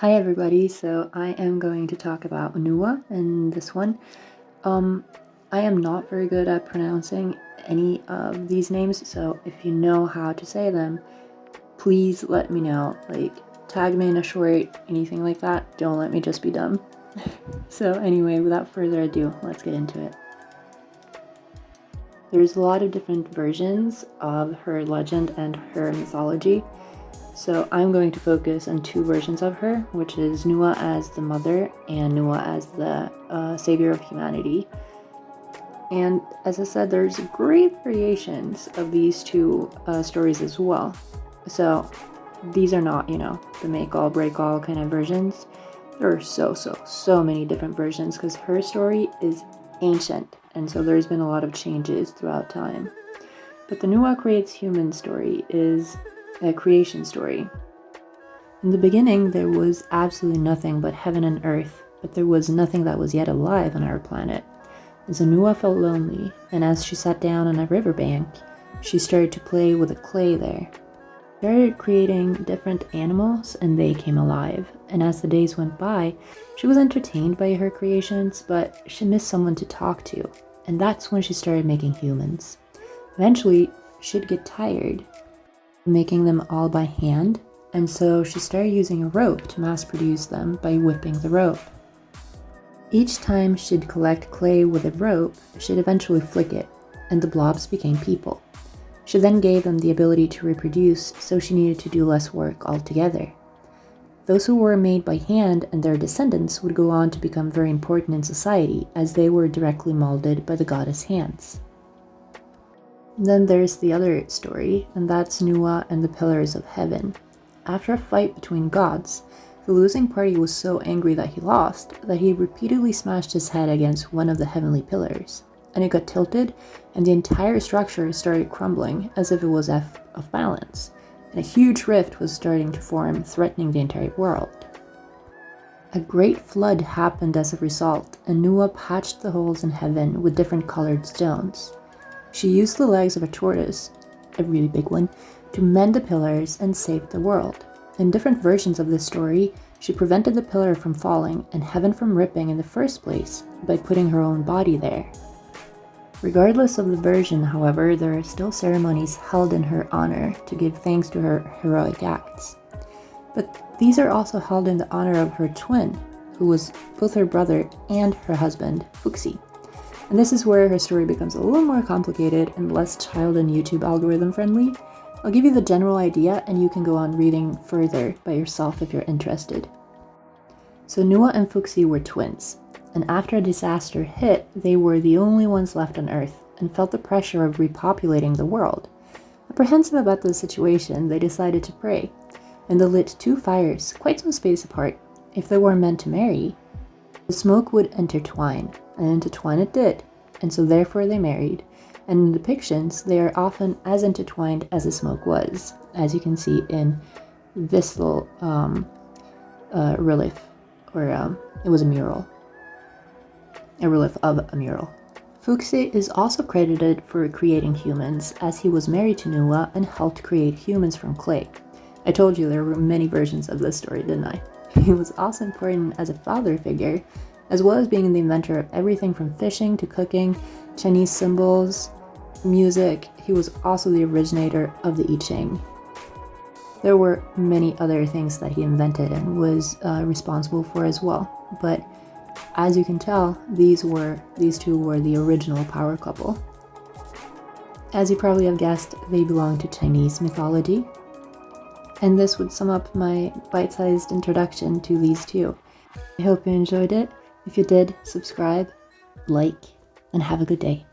Hi everybody, so I am going to talk about Nuwa in this one. I am not very good at pronouncing any of these names, so if you know how to say them, please let me know. Like, tag me in a short, anything like that. Don't let me just be dumb. So anyway, without further ado, let's get into it. There's a lot of different versions of her legend and her mythology. So I'm going to focus on two versions of her, which is Nuwa as the mother and Nuwa as the savior of humanity. And as I said, there's great variations of these two stories as well. So these are not, the make all break all kind of versions. There are so many different versions because her story is ancient, and so there's been a lot of changes throughout time. But the Nuwa creates human story is a creation story. In the beginning, there was absolutely nothing but heaven and earth, but there was nothing that was yet alive on our planet. And so Nuwa felt lonely, and as she sat down on a riverbank, she started to play with the clay there. She started creating different animals, and they came alive. And as the days went by, she was entertained by her creations, but she missed someone to talk to, and that's when she started making humans. Eventually, she'd get tired making them all by hand, and so she started using a rope to mass produce them by whipping the rope. Each time she'd collect clay with a rope, she'd eventually flick it, and the blobs became people. She then gave them the ability to reproduce, so she needed to do less work altogether. Those who were made by hand and their descendants would go on to become very important in society, as they were directly molded by the goddess' hands. Then there's the other story, and that's Nuwa and the Pillars of Heaven. After a fight between gods, the losing party was so angry that he lost that he repeatedly smashed his head against one of the heavenly pillars, and it got tilted, and the entire structure started crumbling as if it was off balance, and a huge rift was starting to form, threatening the entire world. A great flood happened as a result, and Nuwa patched the holes in heaven with different colored stones. She used the legs of a tortoise, a really big one, to mend the pillars and save the world. In different versions of this story, she prevented the pillar from falling and heaven from ripping in the first place by putting her own body there. Regardless of the version, however, there are still ceremonies held in her honor to give thanks to her heroic acts. But these are also held in the honor of her twin, who was both her brother and her husband, Fuxi. And this is where her story becomes a little more complicated and less child and YouTube algorithm friendly. I'll give you the general idea and you can go on reading further by yourself if you're interested. So Nuwa and Fuxi were twins, and after a disaster hit, they were the only ones left on Earth and felt the pressure of repopulating the world. Apprehensive about the situation, they decided to pray, and they lit two fires quite some space apart. If they were meant to marry, the smoke would intertwine, and intertwine it did, and so therefore they married. And in depictions, they are often as intertwined as the smoke was, as you can see in this little relief, or it was a mural. A relief of a mural. Fuxi is also credited for creating humans, as he was married to Nuwa and helped create humans from clay. I told you there were many versions of this story, didn't I? He was also important as a father figure, as well as being the inventor of everything from fishing to cooking, Chinese symbols, music. He was also the originator of the I Ching. There were many other things that he invented and was responsible for as well, but as you can tell, these two were the original power couple. As you probably have guessed, they belong to Chinese mythology. And this would sum up my bite-sized introduction to these two. I hope you enjoyed it. If you did, subscribe, like, and have a good day.